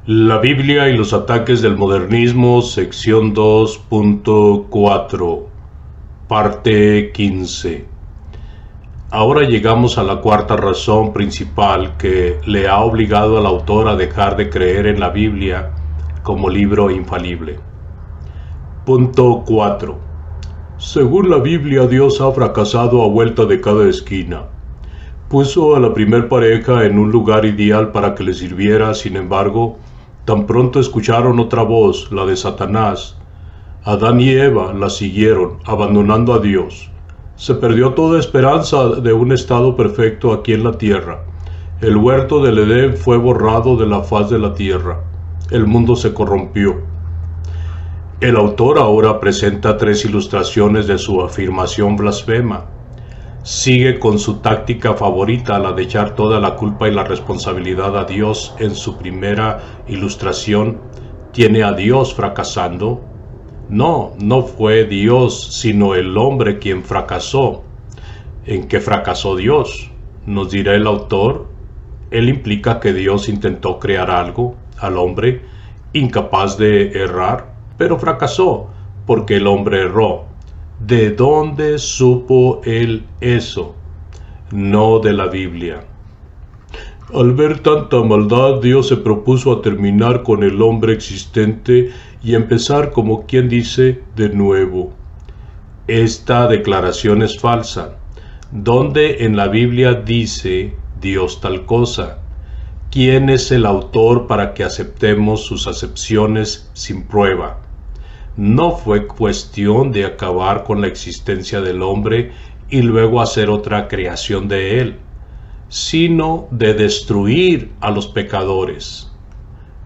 La Biblia y los ataques del modernismo, sección 2.4, parte 15. Ahora llegamos a la cuarta razón principal que le ha obligado al autor a dejar de creer en la Biblia como libro infalible. Punto 4. Según la Biblia, Dios ha fracasado a vuelta de cada esquina. Puso a la primer pareja en un lugar ideal para que le sirviera, sin embargo, tan pronto escucharon otra voz, la de Satanás, Adán y Eva la siguieron, abandonando a Dios. Se perdió toda esperanza de un estado perfecto aquí en la tierra. El huerto del Edén fue borrado de la faz de la tierra. El mundo se corrompió. El autor ahora presenta 3 ilustraciones de su afirmación blasfema. Sigue con su táctica favorita, la de echar toda la culpa y la responsabilidad a Dios. En su primera ilustración, ¿tiene a Dios fracasando? No fue Dios, sino el hombre quien fracasó. ¿En qué fracasó Dios? Nos dirá el autor. Él implica que Dios intentó crear algo, al hombre, incapaz de errar, pero fracasó, porque el hombre erró. ¿De dónde supo él eso? No de la Biblia. Al ver tanta maldad, Dios se propuso a terminar con el hombre existente y empezar, como quien dice, de nuevo. Esta declaración es falsa. ¿Dónde en la Biblia dice Dios tal cosa? ¿Quién es el autor para que aceptemos sus acepciones sin prueba? No fue cuestión de acabar con la existencia del hombre y luego hacer otra creación de él, sino de destruir a los pecadores.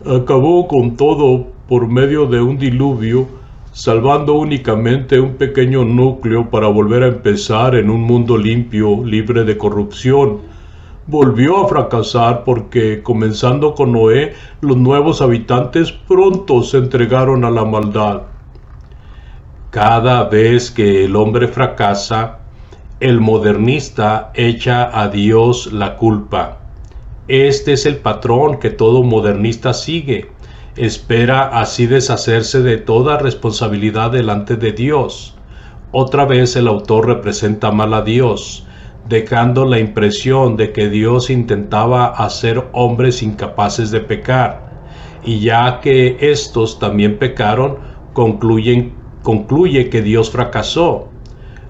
Acabó con todo por medio de un diluvio, salvando únicamente un pequeño núcleo para volver a empezar en un mundo limpio, libre de corrupción. Volvió a fracasar porque, comenzando con Noé, los nuevos habitantes pronto se entregaron a la maldad. Cada vez que el hombre fracasa, el modernista echa a Dios la culpa. Este es el patrón que todo modernista sigue. Espera así deshacerse de toda responsabilidad delante de Dios. Otra vez el autor representa mal a Dios, dejando la impresión de que Dios intentaba hacer hombres incapaces de pecar. Y ya que estos también pecaron, concluye que Dios fracasó.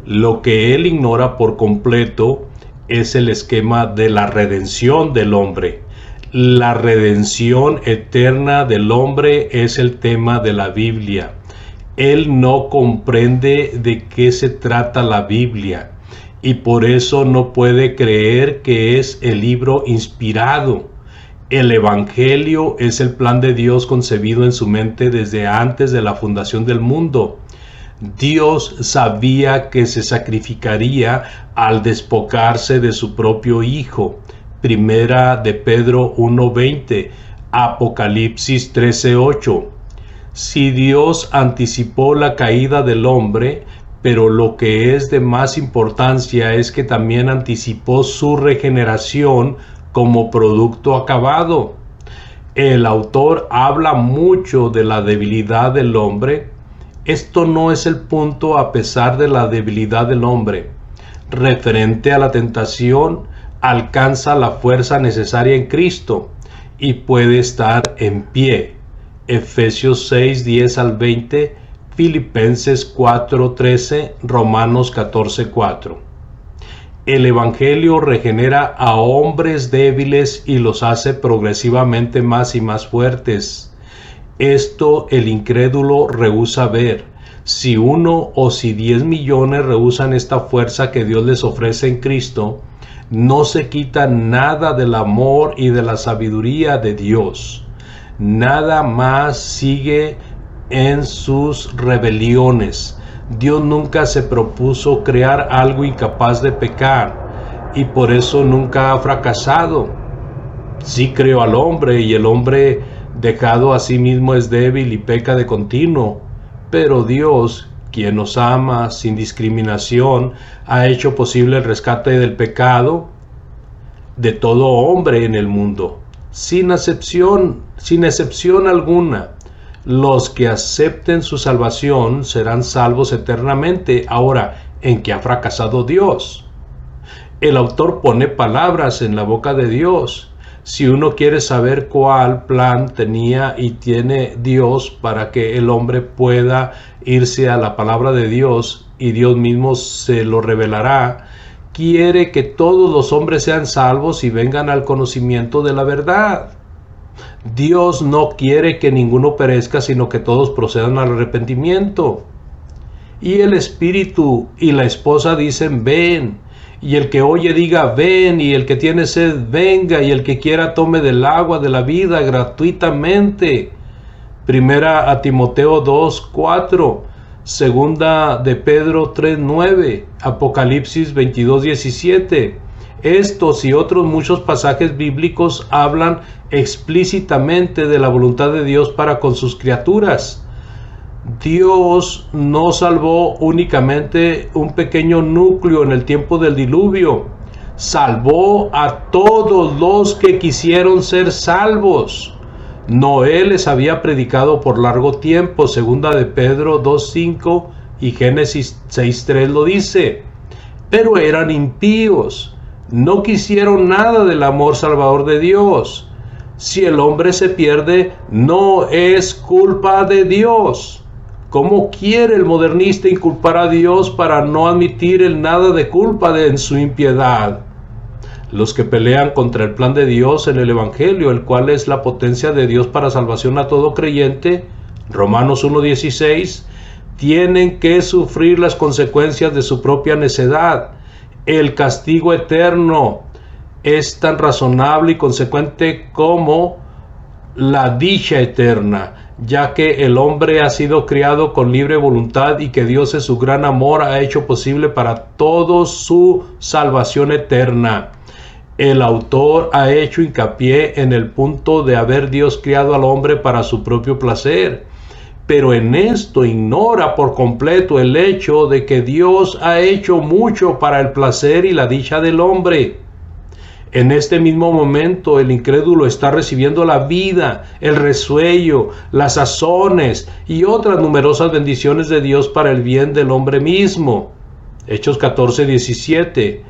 Lo que él ignora por completo es el esquema de la redención del hombre. La redención eterna del hombre es el tema de la Biblia. Él no comprende de qué se trata la Biblia y por eso no puede creer que es el libro inspirado. El Evangelio es el plan de Dios concebido en su mente desde antes de la fundación del mundo. Dios sabía que se sacrificaría al despojarse de su propio Hijo. Primera de Pedro 1:20, Apocalipsis 13:8. Si Dios anticipó la caída del hombre, pero lo que es de más importancia es que también anticipó su regeneración como producto acabado. El autor habla mucho de la debilidad del hombre. Esto no es el punto a pesar de la debilidad del hombre. Referente a la tentación, alcanza la fuerza necesaria en Cristo y puede estar en pie. Efesios 6:10 al 20, Filipenses 4:13, Romanos 14:4. El Evangelio regenera a hombres débiles y los hace progresivamente más y más fuertes. Esto el incrédulo rehúsa ver. Si 1 o si 10 millones rehusan esta fuerza que Dios les ofrece en Cristo, no se quita nada del amor y de la sabiduría de Dios. Nada más sigue en sus rebeliones. Dios nunca se propuso crear algo incapaz de pecar y por eso nunca ha fracasado. Sí creó al hombre y el hombre dejado a sí mismo es débil y peca de continuo, pero Dios, quien nos ama sin discriminación, ha hecho posible el rescate del pecado de todo hombre en el mundo. sin excepción alguna. Los que acepten su salvación serán salvos eternamente. Ahora, ¿en qué ha fracasado Dios? El autor pone palabras en la boca de Dios. Si uno quiere saber cuál plan tenía y tiene Dios para que el hombre pueda irse a la palabra de Dios y Dios mismo se lo revelará, quiere que todos los hombres sean salvos y vengan al conocimiento de la verdad. Dios no quiere que ninguno perezca, sino que todos procedan al arrepentimiento. Y el Espíritu y la esposa dicen, ven. Y el que oye diga, ven. Y el que tiene sed, venga. Y el que quiera tome del agua de la vida gratuitamente. Primera a Timoteo 2:4. Segunda de Pedro 3:9. Apocalipsis 22:17. Estos y otros muchos pasajes bíblicos hablan explícitamente de la voluntad de Dios para con sus criaturas. Dios no salvó únicamente un pequeño núcleo en el tiempo del diluvio. Salvó a todos los que quisieron ser salvos. Noé les había predicado por largo tiempo, segunda de Pedro 2:5 y Génesis 6:3 lo dice. Pero eran impíos. No quisieron nada del amor salvador de Dios. Si el hombre se pierde, no es culpa de Dios. ¿Cómo quiere el modernista inculpar a Dios para no admitir el nada de culpa en su impiedad? Los que pelean contra el plan de Dios en el Evangelio, el cual es la potencia de Dios para salvación a todo creyente, Romanos 1:16, tienen que sufrir las consecuencias de su propia necedad. El castigo eterno es tan razonable y consecuente como la dicha eterna, ya que el hombre ha sido criado con libre voluntad y que Dios en su gran amor ha hecho posible para todos su salvación eterna. El autor ha hecho hincapié en el punto de haber Dios criado al hombre para su propio placer. Pero en esto ignora por completo el hecho de que Dios ha hecho mucho para el placer y la dicha del hombre. En este mismo momento el incrédulo está recibiendo la vida, el resuello, las sazones y otras numerosas bendiciones de Dios para el bien del hombre mismo. Hechos 14:17,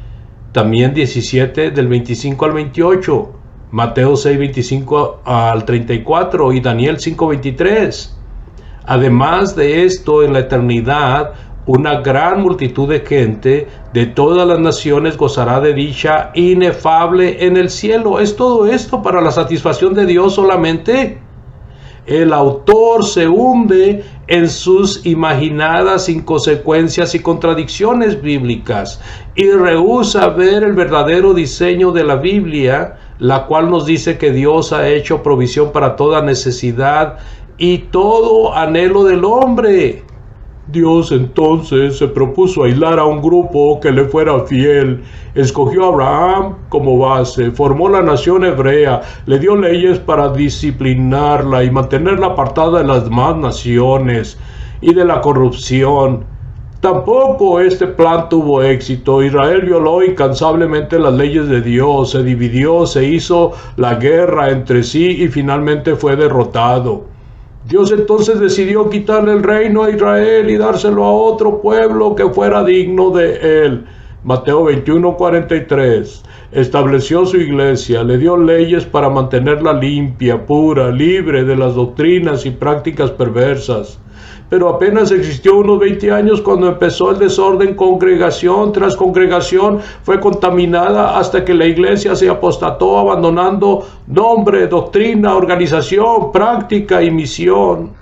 también 17 del 25 al 28, Mateo 6:25 al 34 y Daniel 5:23. Además de esto, en la eternidad, una gran multitud de gente de todas las naciones gozará de dicha inefable en el cielo. ¿Es todo esto para la satisfacción de Dios solamente? El autor se hunde en sus imaginadas inconsecuencias y contradicciones bíblicas y rehúsa ver el verdadero diseño de la Biblia, la cual nos dice que Dios ha hecho provisión para toda necesidad y todo anhelo del hombre. Dios entonces se propuso aislar a un grupo que le fuera fiel. Escogió a Abraham como base, formó la nación hebrea, le dio leyes para disciplinarla y mantenerla apartada de las demás naciones y de la corrupción. Tampoco este plan tuvo éxito. Israel violó incansablemente las leyes de Dios, se dividió, se hizo la guerra entre sí y finalmente fue derrotado. Dios entonces decidió quitarle el reino a Israel y dárselo a otro pueblo que fuera digno de él. Mateo 21:43. Estableció su iglesia, le dio leyes para mantenerla limpia, pura, libre de las doctrinas y prácticas perversas. Pero apenas existió unos 20 años cuando empezó el desorden. Congregación tras congregación fue contaminada hasta que la iglesia se apostató, abandonando nombre, doctrina, organización, práctica y misión.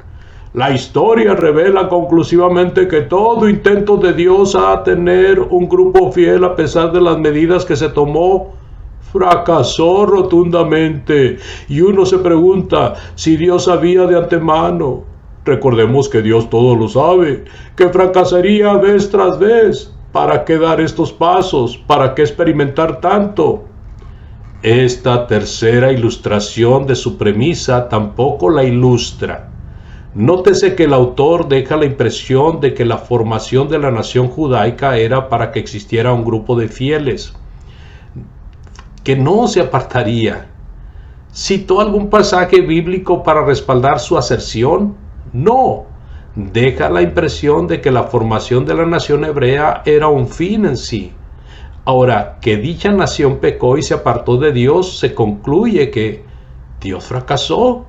La historia revela conclusivamente que todo intento de Dios a tener un grupo fiel a pesar de las medidas que se tomó fracasó rotundamente. Y uno se pregunta si Dios sabía de antemano. Recordemos que Dios todo lo sabe, que fracasaría vez tras vez. ¿Para qué dar estos pasos? ¿Para qué experimentar tanto? Esta tercera ilustración de su premisa tampoco la ilustra. Nótese que el autor deja la impresión de que la formación de la nación judaica era para que existiera un grupo de fieles, que no se apartaría. ¿Citó algún pasaje bíblico para respaldar su aserción? No. Deja la impresión de que la formación de la nación hebrea era un fin en sí. Ahora, que dicha nación pecó y se apartó de Dios, se concluye que Dios fracasó.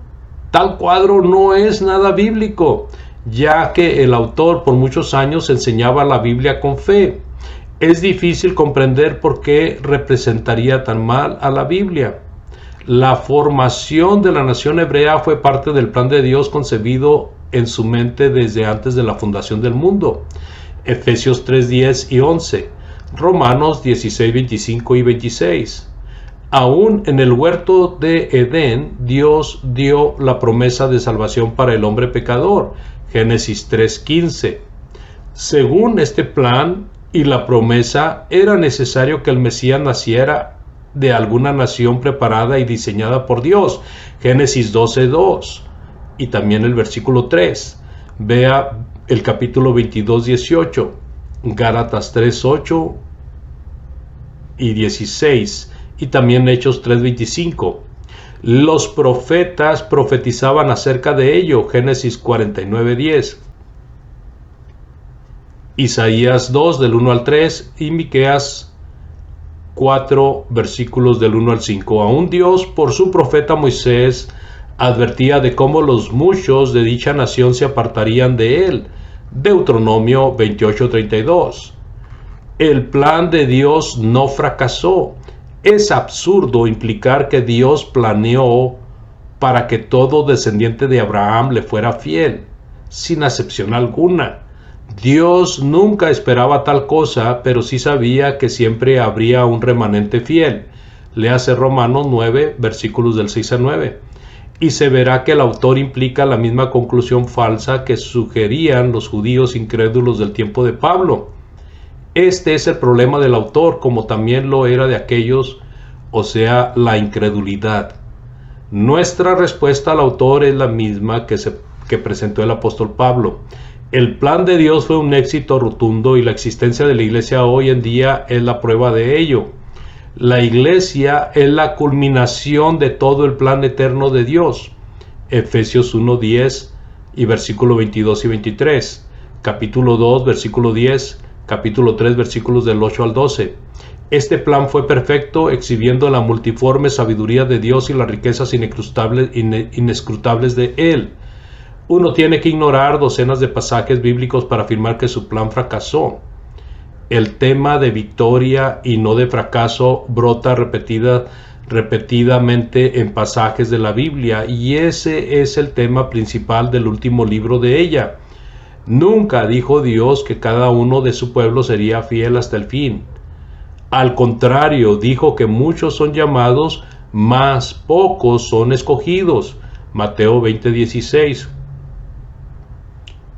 Tal cuadro no es nada bíblico, ya que el autor por muchos años enseñaba la Biblia con fe. Es difícil comprender por qué representaría tan mal a la Biblia. La formación de la nación hebrea fue parte del plan de Dios concebido en su mente desde antes de la fundación del mundo. Efesios 3:10 y 11, Romanos 16, 25 y 26. Aún en el huerto de Edén, Dios dio la promesa de salvación para el hombre pecador. Génesis 3:15. Según este plan y la promesa, era necesario que el Mesías naciera de alguna nación preparada y diseñada por Dios. Génesis 12:2. Y también el versículo 3. Vea el capítulo 22:18. Gálatas 3:8 y 16. Y también Hechos 3:25. Los profetas profetizaban acerca de ello. Génesis 49:10. Isaías 2 del 1 al 3 y Miqueas 4 versículos del 1 al 5. Aún Dios por su profeta Moisés advertía de cómo los muchos de dicha nación se apartarían de él. Deuteronomio 28:32. El plan de Dios no fracasó. Es absurdo implicar que Dios planeó para que todo descendiente de Abraham le fuera fiel, sin acepción alguna. Dios nunca esperaba tal cosa, pero sí sabía que siempre habría un remanente fiel. Léase Romanos 9, versículos del 6 a 9. Y se verá que el autor implica la misma conclusión falsa que sugerían los judíos incrédulos del tiempo de Pablo. Este es el problema del autor, como también lo era de aquellos, o sea, la incredulidad. Nuestra respuesta al autor es la misma que presentó el apóstol Pablo. El plan de Dios fue un éxito rotundo y la existencia de la iglesia hoy en día es la prueba de ello. La iglesia es la culminación de todo el plan eterno de Dios. Efesios 1:10 y versículo 22 y 23. Capítulo 2, versículo 10. Capítulo 3, versículos del 8 al 12. Este plan fue perfecto, exhibiendo la multiforme sabiduría de Dios y las riquezas inescrutables de Él. Uno tiene que ignorar docenas de pasajes bíblicos para afirmar que su plan fracasó. El tema de victoria y no de fracaso brota repetidamente en pasajes de la Biblia, y ese es el tema principal del último libro de ella. Nunca dijo Dios que cada uno de su pueblo sería fiel hasta el fin. Al contrario, dijo que muchos son llamados, mas pocos son escogidos. Mateo 20:16.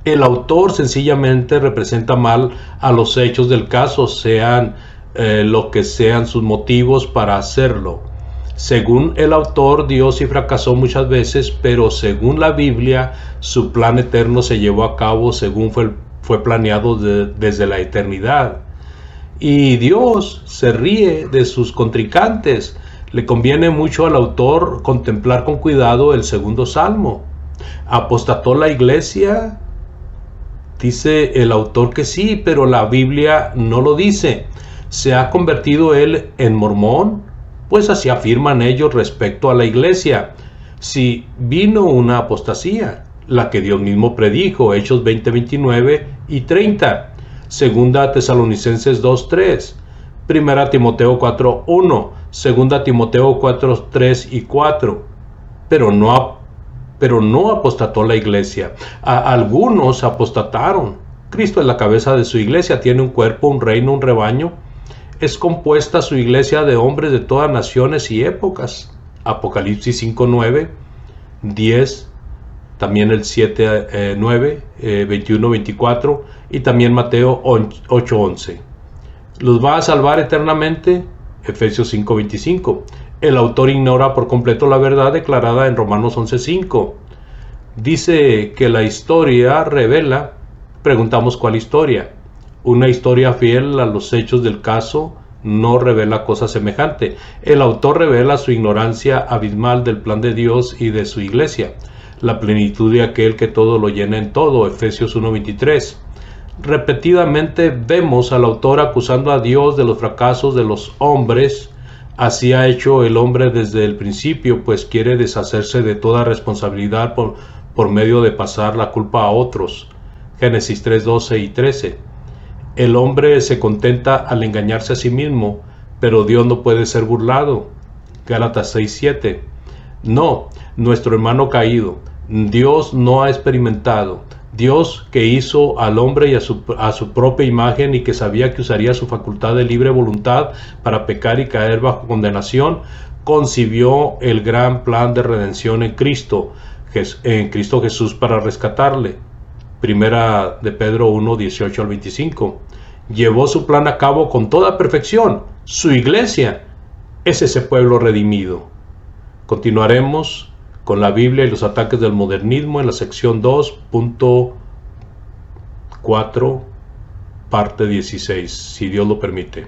El autor sencillamente representa mal a los hechos del caso, sean lo que sean sus motivos para hacerlo. Según el autor, Dios sí fracasó muchas veces, pero según la Biblia, su plan eterno se llevó a cabo según fue planeado desde la eternidad. Y Dios se ríe de sus contrincantes. Le conviene mucho al autor contemplar con cuidado el segundo salmo. ¿Apostató la iglesia? Dice el autor que sí, pero la Biblia no lo dice. ¿Se ha convertido él en mormón? Pues así afirman ellos respecto a la iglesia. Si vino una apostasía, la que Dios mismo predijo, Hechos 20, 29 y 30. Segunda Tesalonicenses 2:3, Primera Timoteo 4:1, Segunda Timoteo 4:3 y 4. Pero no apostató la iglesia. Algunos apostataron. Cristo es la cabeza de su iglesia, tiene un cuerpo, un reino, un rebaño. Es compuesta su iglesia de hombres de todas naciones y épocas. Apocalipsis 5:9, 10, también el 7:9, 21:24 y también Mateo 8:11. ¿Los va a salvar eternamente? Efesios 5:25. El autor ignora por completo la verdad declarada en Romanos 11:5. Dice que la historia revela. Preguntamos, ¿cuál historia? ¿Una historia fiel a los hechos del caso? no revela cosa semejante. El autor revela su ignorancia abismal del plan de Dios y de su iglesia, la plenitud de aquel que todo lo llena en todo, Efesios 1:23. Repetidamente vemos al autor acusando a Dios de los fracasos de los hombres. Así ha hecho el hombre desde el principio, pues quiere deshacerse de toda responsabilidad por medio de pasar la culpa a otros. Génesis 3:12 y 13. El hombre se contenta al engañarse a sí mismo, pero Dios no puede ser burlado. Gálatas 6:7. No, nuestro hermano caído, Dios no ha experimentado. Dios, que hizo al hombre y a su propia imagen y que sabía que usaría su facultad de libre voluntad para pecar y caer bajo condenación, concibió el gran plan de redención en Cristo Jesús para rescatarle. Primera de Pedro 1:18 al 25. Llevó su plan a cabo con toda perfección. Su iglesia es ese pueblo redimido. Continuaremos con la Biblia y los ataques del modernismo en la sección 2.4, parte 16, si Dios lo permite.